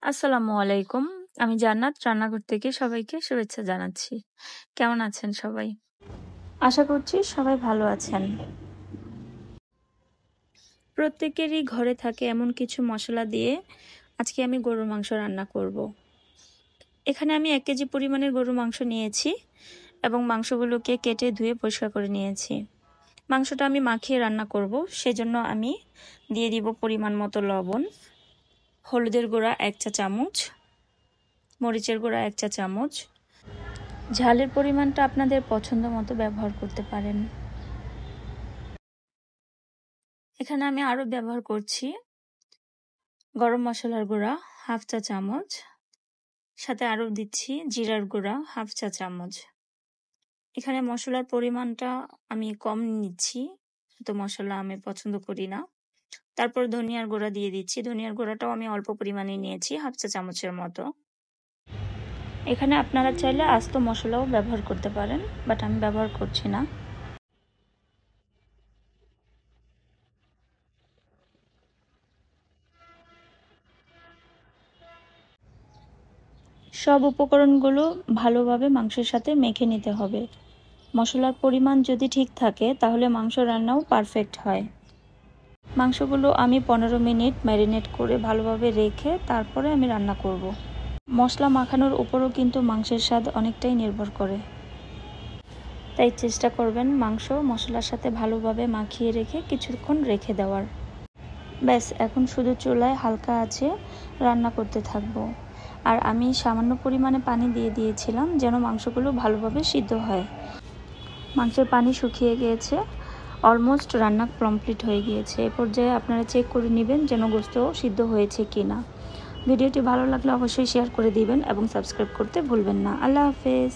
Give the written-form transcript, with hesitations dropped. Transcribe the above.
আসসালামু আলাইকুম। আমি জান্নাত রান্নাঘর থেকে সবাইকে শুভেচ্ছা জানাচ্ছি। কেমন আছেন সবাই? আশা করছি সবাই ভালো আছেন। প্রত্যেকেরই ঘরে থাকে এমন কিছু মশলা দিয়ে আজকে আমি গরুর মাংস রান্না করব। এখানে আমি 1 কেজি পরিমাণের গরুর মাংস নিয়েছি এবং মাংসগুলোকে কেটে ধুয়ে পরিষ্কার করে নিয়েছি। মাংসটা আমি মাখিয়ে রান্না করব, সেজন্য আমি দিয়ে দিব পরিমাণ মতো লবণ, হলুদের গুঁড়া 1 চা চামচ, মরিচের গুঁড়া 1 চা চামচ। ঝালের পরিমাণটা আপনাদের পছন্দ মতো ব্যবহার করতে পারেন। এখানে আমি আরও ব্যবহার করছি গরম মশলার গুঁড়া 1/2 চা চামচ, সাথে আরও দিচ্ছি জিরার গুঁড়া 1/2 চা চামচ। এখানে মশলার পরিমাণটা আমি কম নিচ্ছি, তো মশলা আমি পছন্দ করি না। তারপর ধনিয়ার গুঁড়া দিয়ে দিচ্ছি। ধনিয়ার গুঁড়াটাও আমি অল্প পরিমাণে নিয়েছি, 1/2 চা চামচের মতো। এখানে আপনারা চাইলে আস্ত মশলাও ব্যবহার করতে পারেন, বাট আমি ব্যবহার করছি না। সব উপকরণগুলো ভালোভাবে মাংসের সাথে মেখে নিতে হবে। মশলার পরিমাণ যদি ঠিক থাকে তাহলে মাংস রান্নাও পারফেক্ট হয়। মাংসগুলো আমি 15 মিনিট ম্যারিনেট করে ভালোভাবে রেখে তারপরে আমি রান্না করব। মশলা মাখানোর উপরও কিন্তু মাংসের স্বাদ অনেকটাই নির্ভর করে, তাই চেষ্টা করবেন মাংস মশলার সাথে ভালোভাবে মাখিয়ে রেখে কিছুক্ষণ রেখে দেওয়ার। ব্যাস, এখন শুধু চুলায় হালকা আঁচে রান্না করতে থাকবো। আর আমি সামান্য পরিমাণে পানি দিয়ে দিয়েছিলাম যেন মাংসগুলো ভালোভাবে সিদ্ধ হয়। মাংসের পানি শুকিয়ে গিয়েছে, অলমোস্ট রান্না কমপ্লিট হয়ে গিয়েছে। এ পর্যায়ে আপনারা চেক করে নেবেন যেন গোশত সিদ্ধ হয়েছে কিনা। ভিডিওটি ভালো লাগলে অবশ্যই শেয়ার করে দিবেন এবং সাবস্ক্রাইব করতে ভুলবেন না। আল্লাহ হাফেজ।